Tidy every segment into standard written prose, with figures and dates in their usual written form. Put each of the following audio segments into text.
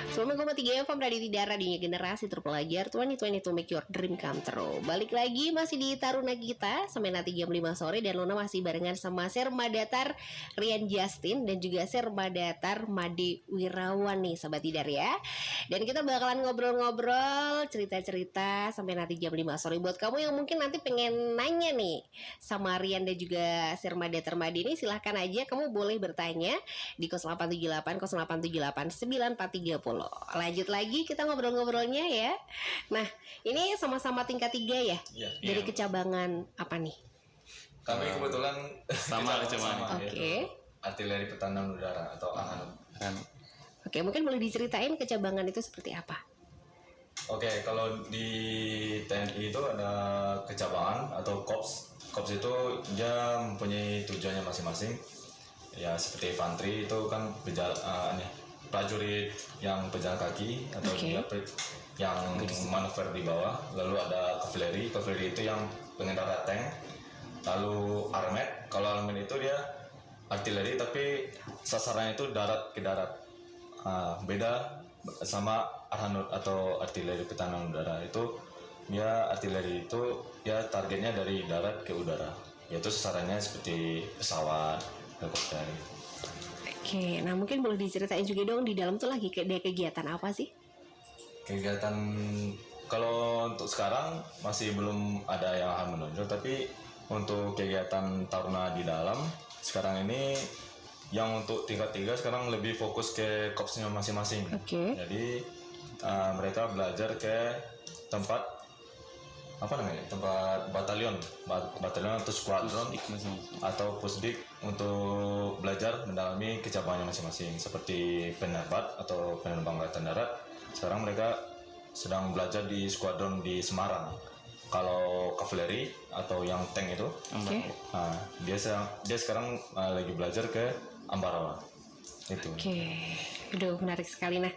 Assalamualaikum 3 FM Radio Dara di generasi terpelajar 2020 to make your dream come true. Balik lagi masih di Taruna kita sampai nanti jam 5 sore. Dan Luna masih barengan sama Serma Datar Rian Justin dan juga Serma Datar Made Wirawan nih Sobat Tidar ya. Dan kita bakalan ngobrol-ngobrol cerita-cerita sampai nanti jam 5 sore. Buat kamu yang mungkin nanti pengen nanya nih sama Rian dan juga Serma Datar Made ini, silahkan aja kamu boleh bertanya di 0878 0878 9430. Lanjut lagi kita ngobrol-ngobrolnya ya. Nah, ini sama-sama tingkat 3 ya? Iya. Dari kecabangan apa nih? Kami kebetulan sama kecabangan. Oke. Artileri Pertahanan Udara atau AHANUD. Oke, mungkin boleh diceritain kecabangan itu seperti apa? Oke, kalau di TNI itu ada kecabangan atau korps. Korps itu dia mempunyai tujuannya masing-masing. Ya seperti infanteri itu kan prajurit yang pejalan kaki atau dia yang manuver di bawah. Lalu ada kavaleri itu yang pengendara tank. Lalu armet, kalau armet itu dia artileri tapi sasarannya itu darat ke darat. Beda sama AHANUD atau artileri pertahanan udara. Itu dia artileri itu ya targetnya dari darat ke udara, yaitu sasarannya seperti pesawat, helikopter. Oke, nah mungkin boleh diceritain juga dong di dalam tuh lagi ada kegiatan apa sih? Kegiatan kalau untuk sekarang masih belum ada yang akan menonjol, tapi untuk kegiatan taruna di dalam sekarang ini yang untuk tingkat 3 sekarang lebih fokus ke korpsnya masing-masing. Oke. Jadi mereka belajar ke tempat tempat batalion atau squadron atau pusdik untuk belajar mendalami kecabangannya masing-masing, seperti penerbat atau penerbang angkatan darat. Sekarang mereka sedang belajar di squadron di Semarang. Kalau kavaleri atau yang tank itu, dia sekarang lagi belajar ke Ambarawa. Itu. Oke, aduh menarik sekali. Nah,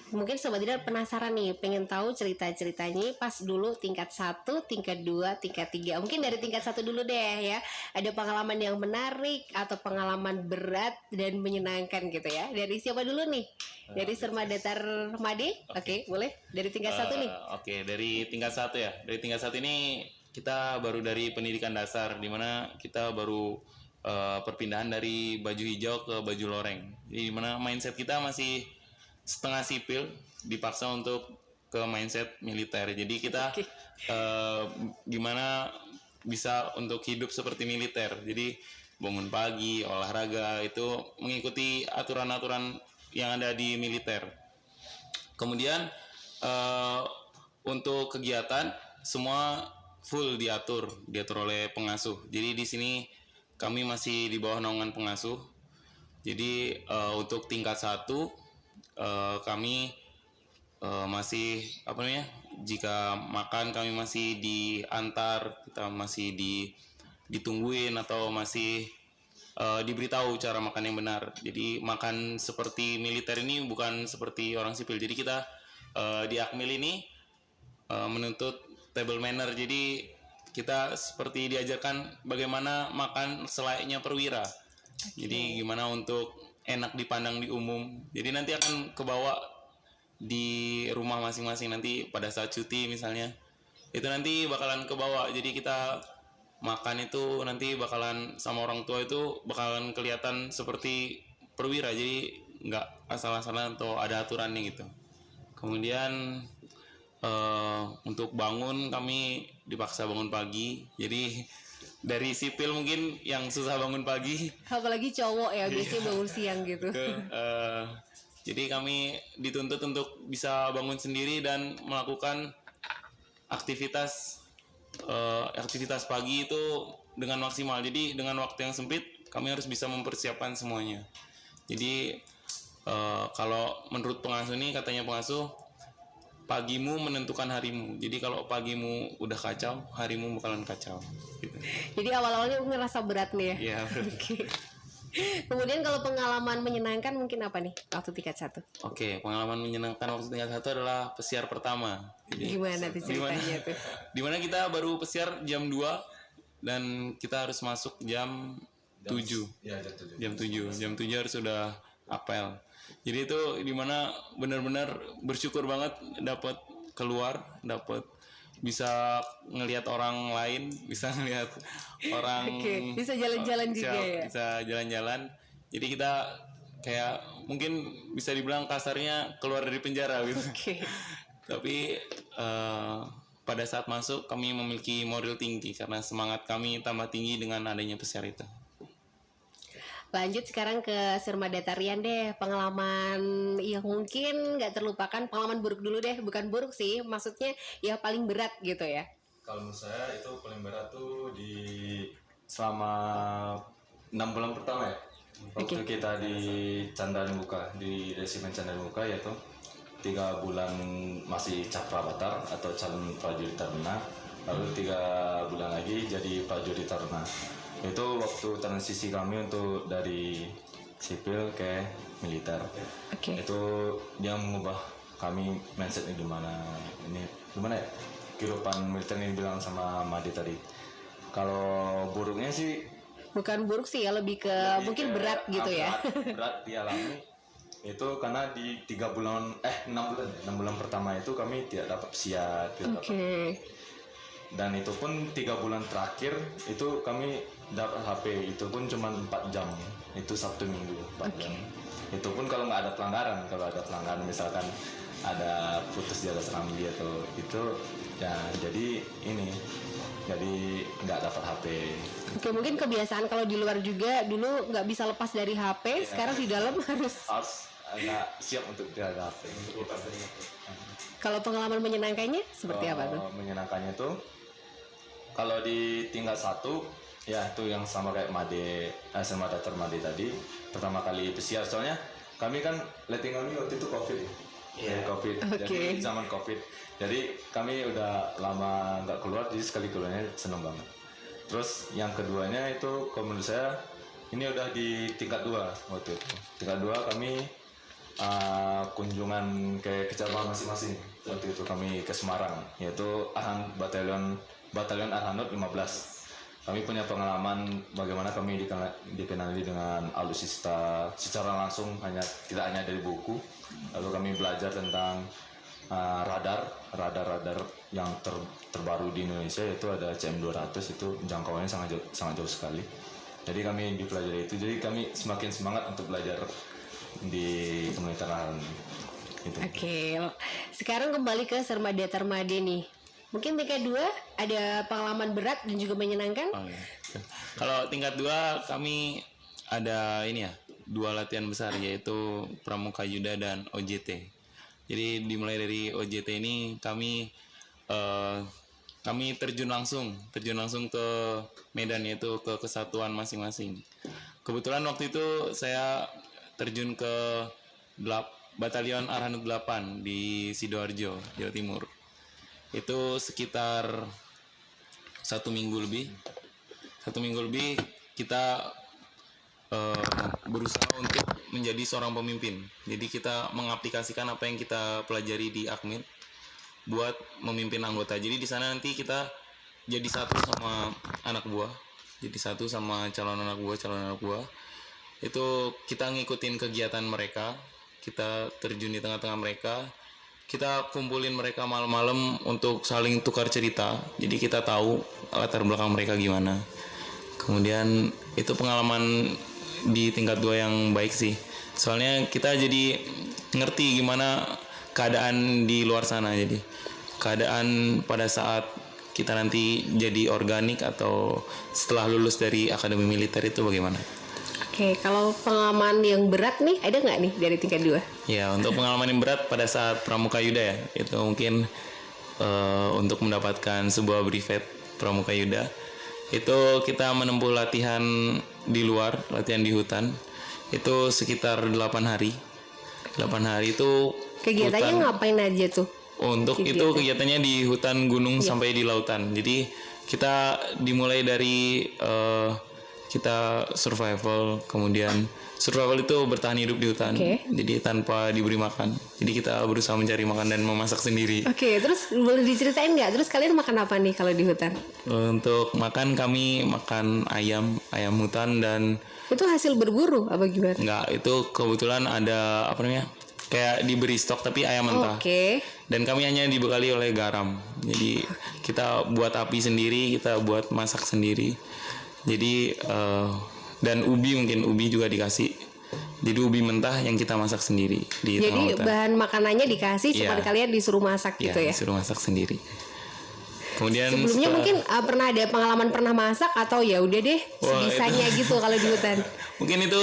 mungkin Sobat Tidar penasaran nih, pengen tahu cerita-ceritanya pas dulu tingkat 1, tingkat 2, tingkat 3. Mungkin dari tingkat 1 dulu deh ya. Ada pengalaman yang menarik atau pengalaman berat dan menyenangkan gitu ya. Dari siapa dulu nih? Dari Serma Datar Made? Oke, boleh. Dari tingkat 1 nih. Oke, dari tingkat 1 ya. Dari tingkat 1 ini kita baru dari pendidikan dasar, di mana kita baru perpindahan dari baju hijau ke baju loreng. Di mana mindset kita masih setengah sipil, dipaksa untuk ke mindset militer. Jadi kita gimana bisa untuk hidup seperti militer. Jadi bangun pagi, olahraga itu mengikuti aturan-aturan yang ada di militer. Kemudian untuk kegiatan semua full diatur oleh pengasuh. Jadi di sini kami masih di bawah naungan pengasuh. Jadi untuk tingkat 1 kami masih jika makan kami masih diantar, kita masih ditungguin atau masih diberitahu cara makan yang benar. Jadi makan seperti militer ini bukan seperti orang sipil. Jadi kita di Akmil ini menuntut table manner. Jadi kita seperti diajarkan bagaimana makan selayaknya perwira. Jadi gimana untuk enak dipandang di umum. Jadi nanti akan kebawa di rumah masing-masing nanti pada saat cuti misalnya. Itu nanti bakalan kebawa. Jadi kita makan itu nanti bakalan sama orang tua itu bakalan kelihatan seperti perwira. Jadi nggak asal-asalan atau ada aturannya gitu. Kemudian untuk bangun kami dipaksa bangun pagi. Jadi dari sipil mungkin yang susah bangun pagi, Apalagi cowok ya biasanya bangun siang gitu. Jadi kami dituntut untuk bisa bangun sendiri dan melakukan aktivitas pagi itu dengan maksimal. Jadi dengan waktu yang sempit kami harus bisa mempersiapkan semuanya. Jadi kalau menurut pengasuh ini, katanya pengasuh, pagimu menentukan harimu. Jadi kalau pagimu udah kacau, harimu bakalan kacau. Gitu. Jadi awal-awalnya ngerasa berat nih ya. Iya. Oke. Kemudian kalau pengalaman menyenangkan mungkin apa nih waktu tingkat 1? Oke, pengalaman menyenangkan waktu tingkat 1 adalah pesiar pertama. Jadi, Gimana tuh ceritanya tuh? Dimana kita baru pesiar jam 2 dan kita harus masuk jam 7. Ya, jam 7. Jam 7 harus sudah apel. Jadi itu dimana benar-benar bersyukur banget dapat keluar, dapat bisa ngelihat orang lain, bisa ngelihat orang. Oke, bisa jalan-jalan juga ya. Bisa jalan-jalan. Jadi kita kayak mungkin bisa dibilang kasarnya keluar dari penjara gitu. Oke. Tapi pada saat masuk kami memiliki moral tinggi karena semangat kami tambah tinggi dengan adanya pesiar itu. Lanjut sekarang ke Sirmada Tarian deh, pengalaman yang mungkin nggak terlupakan, pengalaman buruk dulu deh, bukan buruk sih, maksudnya ya paling berat gitu ya. Kalau menurut saya itu paling berat tuh di selama 6 bulan pertama ya. Waktu kita di Candaan Muka, di resimen Candaan Muka, yaitu 3 bulan masih Cakra Batar atau calon prajurit Taruna, lalu 3 bulan lagi jadi prajurit Taruna. Itu waktu transisi kami untuk dari sipil ke militer. Oke. Itu dia mengubah kami mindsetnya gimana ya, kehidupan militer ini bilang sama Madi tadi. Kalau buruknya sih Bukan buruk sih ya, lebih ke mungkin berat gitu ya. berat dialami itu karena di 6 bulan pertama itu kami tidak dapat pesiar, tidak dapat. Oke. Dan itu pun 3 bulan terakhir itu kami dapat HP, itu pun cuma 4 jam, itu Sabtu Minggu 4 jam. Itu pun kalau nggak ada pelanggaran, misalkan ada putus di atas ramli atau itu ya, jadi nggak dapat HP. Oke, mungkin kebiasaan kalau di luar juga dulu nggak bisa lepas dari HP, sekarang di dalam harus. Agak siap untuk jaga HP. Kalau pengalaman menyenangkannya seperti apa tuh? Menyenangkannya tuh kalau di tingkat 1 ya itu yang sama kayak Sirmada Made tadi, pertama kali pesiar, soalnya kami kan letting kami waktu itu COVID ya. COVID. Jadi zaman COVID. Jadi kami udah lama nggak keluar, jadi sekali keluarnya seneng banget. Terus yang keduanya itu kalau menurut saya ini udah di tingkat 2 waktu itu. Tingkat 2 kami kunjungan ke kecamatan masing-masing. Waktu itu kami ke Semarang, yaitu Batalion Arhanud 15. Kami punya pengalaman bagaimana kami dikenali dengan alutsista secara langsung, tidak hanya dari buku. Lalu kami belajar tentang radar yang terbaru di Indonesia, yaitu ada CM200, itu jangkauannya sangat jauh sekali. Jadi kami dipelajari itu, jadi kami semakin semangat untuk belajar di kemiliteran gitu. Oke, sekarang kembali ke Sirmada Made nih. Mungkin tingkat 2 ada pengalaman berat dan juga menyenangkan. Kalau tingkat 2 kami ada ini ya, 2 latihan besar, yaitu Pramuka Yuda dan OJT. Jadi dimulai dari OJT ini kami terjun langsung ke medan, yaitu ke kesatuan masing-masing. Kebetulan waktu itu saya terjun ke Batalion Arhanud 8 di Sidoarjo, Jawa Timur. Itu sekitar 1 minggu lebih kita berusaha untuk menjadi seorang pemimpin. Jadi kita mengaplikasikan apa yang kita pelajari di Akmil buat memimpin anggota. Jadi di sana nanti kita jadi satu sama anak buah, jadi satu sama calon anak buah. Itu kita ngikutin kegiatan mereka, kita terjun di tengah-tengah mereka, kita kumpulin mereka malam-malam untuk saling tukar cerita. Jadi kita tahu latar belakang mereka gimana. Kemudian itu pengalaman di tingkat 2 yang baik sih. Soalnya kita jadi ngerti gimana keadaan di luar sana. Jadi keadaan pada saat kita nanti jadi organik atau setelah lulus dari akademi militer itu bagaimana? Oke, kalau pengalaman yang berat nih, ada nggak nih dari tingkat 2? Ya, untuk pengalaman yang berat pada saat Pramuka Yuda ya, itu mungkin untuk mendapatkan sebuah brevet Pramuka Yuda, itu kita menempuh latihan di luar, latihan di hutan, itu sekitar 8 hari. 8 hari itu Kegiatannya hutan. ngapain aja tuh? Untuk itu kegiatannya di hutan gunung sampai di lautan. Jadi kita dimulai dari kita survival, kemudian survival itu bertahan hidup di hutan. Jadi tanpa diberi makan. Jadi kita berusaha mencari makan dan memasak sendiri. Terus boleh diceritain nggak? Terus kalian makan apa nih kalau di hutan? Untuk makan kami makan ayam hutan dan Itu hasil berburu apa gimana? enggak, itu kebetulan ada apa namanya? Kayak diberi stok tapi ayam mentah. Dan kami hanya dibekali oleh garam. Jadi kita buat api sendiri, kita buat masak sendiri. Jadi dan ubi juga dikasih. Jadi ubi mentah yang kita masak sendiri di tengah Jadi hutan. bahan makanannya dikasih, cuma kalian disuruh masak gitu ya? Disuruh masak sendiri. Kemudian Sebelumnya mungkin pernah ada pengalaman masak atau ya udah deh sebisanya gitu kalau di hutan. Mungkin itu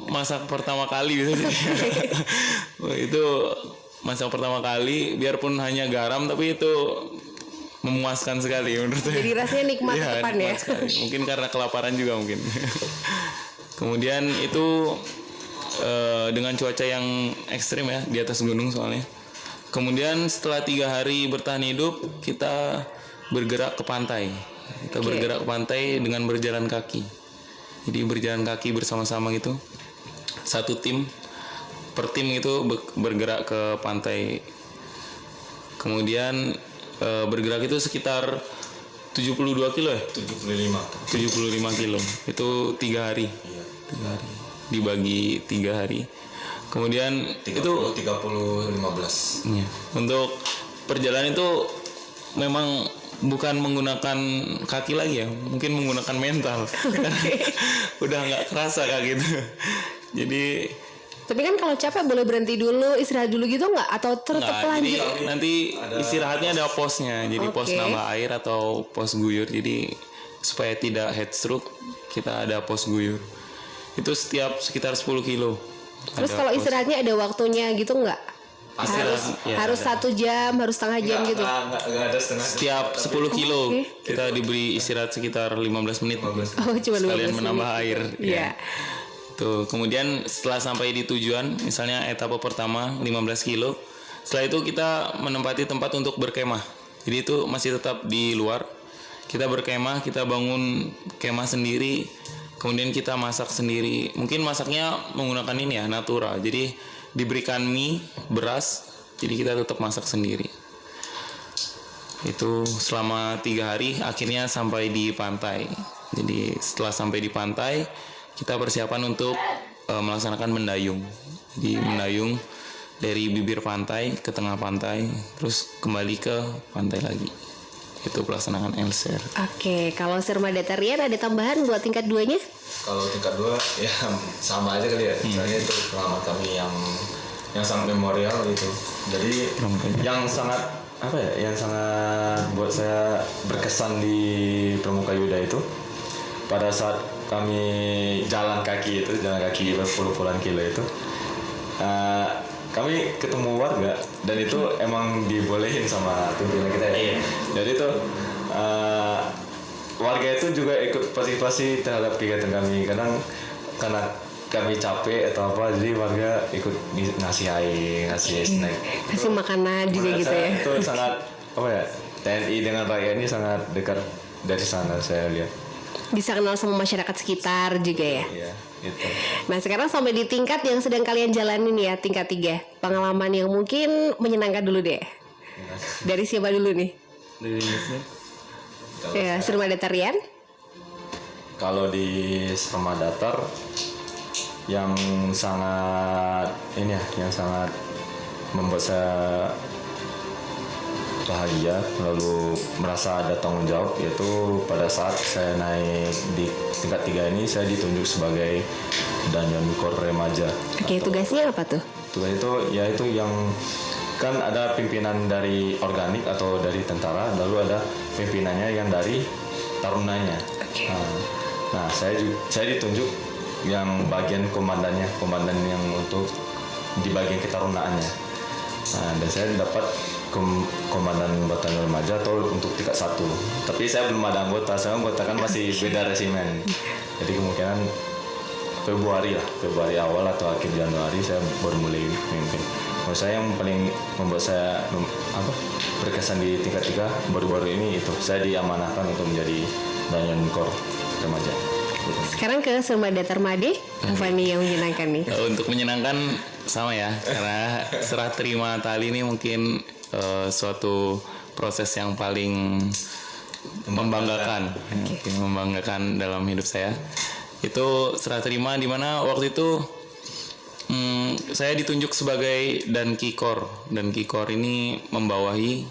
masak pertama kali gitu. Itu masak pertama kali, biarpun hanya garam tapi itu memuaskan sekali menurut saya. Jadi rasanya nikmat ke depan ya. Sekali. Mungkin karena kelaparan juga mungkin. Kemudian itu dengan cuaca yang ekstrim ya di atas gunung soalnya. Kemudian setelah 3 hari bertahan hidup, kita bergerak ke pantai. Kita bergerak ke pantai dengan berjalan kaki. Jadi berjalan kaki bersama-sama gitu. Satu tim, per tim itu bergerak ke pantai. Kemudian bergerak itu sekitar 72 kilo ya? 75 kilo. Itu 3 hari. 3 hari. Dibagi 3 hari. Kemudian 30, itu 15. Ya. Untuk perjalanan itu memang bukan menggunakan kaki lagi ya, mungkin menggunakan mental. Udah nggak kerasa kayak gitu. Jadi tapi kan kalau capek boleh berhenti dulu, istirahat dulu gitu nggak? Atau tetap lanjut? Jadi nanti istirahatnya ada posnya. Jadi pos nambah air atau pos guyur. Jadi supaya tidak heat stroke, kita ada pos guyur. Itu setiap sekitar 10 kilo. Terus kalau istirahatnya ada waktunya gitu nggak? Harus 1 jam, harus setengah jam gitu. Nggak ada setengah. Setiap 10 kilo kita diberi istirahat sekitar 15 menit. Oh, cuma 15 sekalian menambah menit. air. Iya. Tuh, kemudian setelah sampai di tujuan, misalnya etapa pertama 15 kilo, setelah itu kita menempati tempat untuk berkemah. Jadi itu masih tetap di luar. Kita berkemah, kita bangun kemah sendiri, kemudian kita masak sendiri. Mungkin masaknya menggunakan ini ya, natura. Jadi diberikan mie, beras, jadi kita tetap masak sendiri. Itu selama 3 hari, akhirnya sampai di pantai. Jadi setelah sampai di pantai, kita persiapan untuk melaksanakan mendayung. Jadi mendayung dari bibir pantai ke tengah pantai, terus kembali ke pantai lagi. Itu pelaksanaan LSR. Oke, kalau Sermadatarian ada tambahan buat tingkat 2-nya? Kalau tingkat 2 ya sama aja kali ya. Soalnya itu pengalaman kami yang sangat memorial gitu. Jadi yang sangat apa ya, yang sangat buat saya berkesan di Pramuka Yuda itu pada saat kami jalan kaki berpuluh-puluhan kilo itu, kami ketemu warga dan itu emang dibolehin sama pimpinan kita ya. Jadi itu warga itu juga ikut partisipasi terhadap kegiatan kami. Kadang karena kami capek atau apa, jadi warga ikut ngasih air, ngasih snack, kasih makanan juga gitu ya. Itu sangat apa ya, TNI dengan rakyat ini sangat dekat dari sana saya lihat. Bisa kenal sama masyarakat sekitar juga ya. Iya, gitu. Nah sekarang sampai di tingkat yang sedang kalian jalanin ya, tingkat 3. Pengalaman yang mungkin menyenangkan dulu deh. Dari siapa dulu nih? Dari Indonesia. Ya, Sermadatarian. Kalau di Sermadatar yang sangat ini ya, yang sangat membuat saya bahagia lalu merasa ada tanggung jawab, yaitu pada saat saya naik di tingkat 3 ini saya ditunjuk sebagai Danyon Kor Remaja. Oke, tugasnya apa tuh? Tugas itu yaitu yang kan ada pimpinan dari organik atau dari tentara, lalu ada pimpinannya yang dari tarunanya. Nah, saya ditunjuk yang bagian komandan yang untuk di bagian ketarunaannya. Nah, dan saya dapat komandan batalion remaja atau untuk tingkat 1. Tapi saya belum ada anggota, saya anggota kan masih beda resimen. Jadi kemungkinan Februari awal atau akhir Januari saya baru mulai memimpin. Menurut saya yang paling membuat saya berkesan di tingkat 3 baru-baru ini itu saya diamanahkan untuk menjadi Danyon Kor Remaja. Sekarang ke Surma Datar Made, apa nih yang menyenangkan nih? Untuk menyenangkan sama ya, karena serah terima tali ini mungkin suatu proses yang paling membanggakan, mungkin membanggakan dalam hidup saya. Itu serah terima di mana waktu itu saya ditunjuk sebagai dan kikor ini membawahi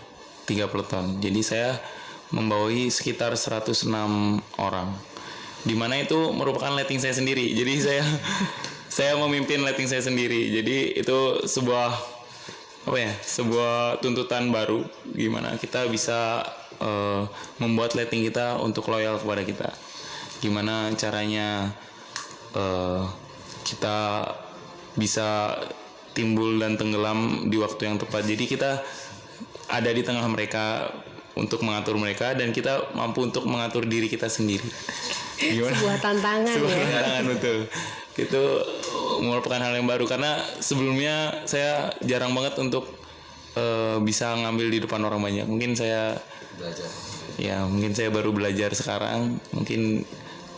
3 peleton. Jadi saya membawahi sekitar 106 orang. Di mana itu merupakan letting saya sendiri. Jadi saya memimpin letting saya sendiri. Jadi itu sebuah tuntutan baru gimana kita bisa membuat letting kita untuk loyal kepada kita. Gimana caranya kita bisa timbul dan tenggelam di waktu yang tepat. Jadi kita ada di tengah mereka untuk mengatur mereka dan kita mampu untuk mengatur diri kita sendiri. Gimana? Sebuah tantangan Sebuah ya. tantangan, betul. Itu merupakan hal yang baru karena sebelumnya saya jarang banget untuk bisa ngambil di depan orang banyak. Mungkin saya baru belajar sekarang. Mungkin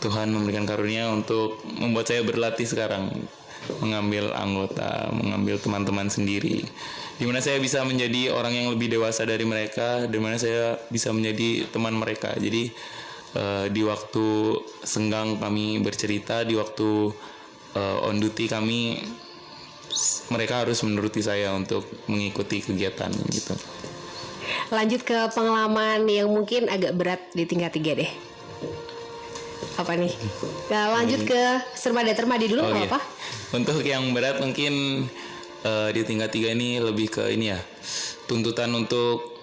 Tuhan memberikan karunia untuk membuat saya berlatih sekarang, mengambil anggota, mengambil teman-teman sendiri, di mana saya bisa menjadi orang yang lebih dewasa dari mereka, di mana saya bisa menjadi teman mereka. Jadi di waktu senggang kami bercerita, di waktu on duty mereka harus menuruti saya untuk mengikuti kegiatan gitu. Lanjut ke pengalaman yang mungkin agak berat di tingkat 3 deh. Apa nih? Nah, lanjut ke Surma Datar Made dulu, nggak apa? Untuk yang berat mungkin di tingkat 3 ini lebih ke ini ya, tuntutan untuk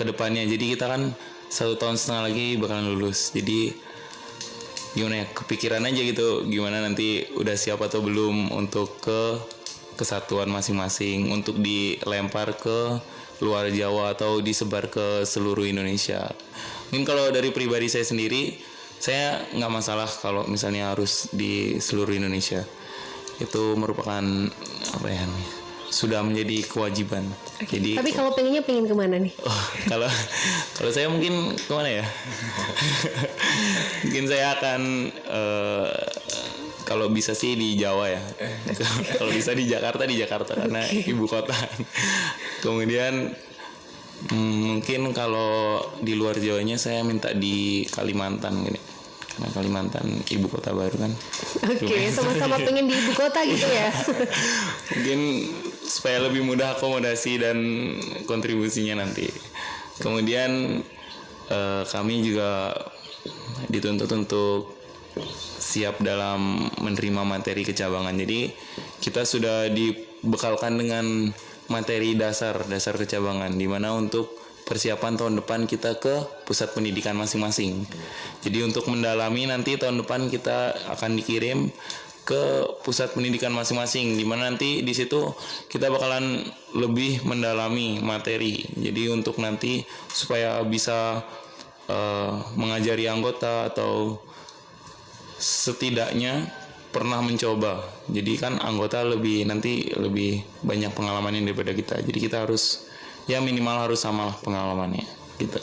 kedepannya. Jadi kita kan 1,5 tahun lagi bakalan lulus. Jadi gimana ya, kepikiran aja gitu gimana nanti udah siap atau belum untuk ke kesatuan masing-masing, untuk dilempar ke luar Jawa atau disebar ke seluruh Indonesia. Mungkin kalau dari pribadi saya sendiri, saya nggak masalah kalau misalnya harus di seluruh Indonesia. Itu merupakan sudah menjadi kewajiban. Jadi, tapi kalau pengen kemana nih? Kalau saya mungkin kemana ya? Mungkin saya akan kalau bisa sih di Jawa ya. Kalau bisa di Jakarta karena ibu kota. Kemudian mungkin kalau di luar Jawanya saya minta di Kalimantan gini. Karena Kalimantan ibu kota baru kan. Oke, sama-sama pengen di ibu kota gitu ya. Mungkin supaya lebih mudah akomodasi dan kontribusinya nanti. Kemudian kami juga dituntut untuk siap dalam menerima materi kecabangan. Jadi kita sudah dibekalkan dengan materi dasar kecabangan, di mana untuk persiapan tahun depan kita ke pusat pendidikan masing-masing. Jadi untuk mendalami nanti tahun depan kita akan dikirim ke pusat pendidikan masing-masing, di mana nanti di situ kita bakalan lebih mendalami materi. Jadi untuk nanti supaya bisa mengajari anggota atau setidaknya pernah mencoba. Jadi kan anggota lebih banyak pengalamannya daripada kita. Jadi kita harus minimal harus samalah pengalamannya gitu.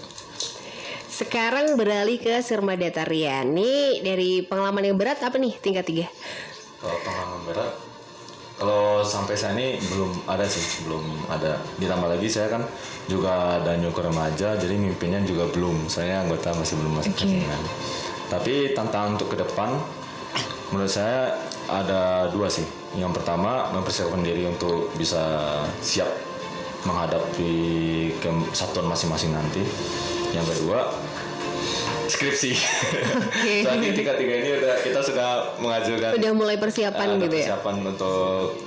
Sekarang beralih ke Surma Datar Rian. Nih dari pengalaman yang berat apa nih tingkat 3? Kalau pengalaman berat, kalau sampai saat ini belum ada. Ditambah lagi saya kan juga danyo ke remaja, jadi mimpinnya juga belum. Saya anggota masih belum masuk pimpinan. Tapi tantangan untuk ke depan, menurut saya ada 2 sih. Yang pertama, mempersiapkan diri untuk bisa siap menghadapi kesatuan masing-masing nanti. Yang kedua, skripsi. Saat ini tingkat 3 ini kita sudah mengajukan. Udah mulai persiapan gitu ya? Persiapan untuk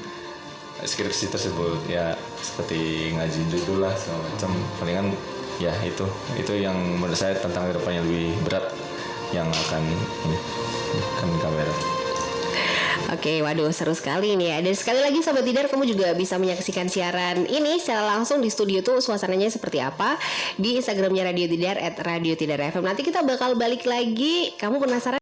skripsi tersebut. Ya seperti ngaji judul lah segala macam. Palingan ya itu yang menurut saya tantangan kedepannya lebih berat yang akan kamera. Oke, waduh seru sekali nih ya. Dan sekali lagi Sobat Tidar, kamu juga bisa menyaksikan siaran ini secara langsung di studio tuh suasananya seperti apa di Instagramnya Radio Tidar @radiotidarfm. Nanti kita bakal balik lagi. Kamu penasaran?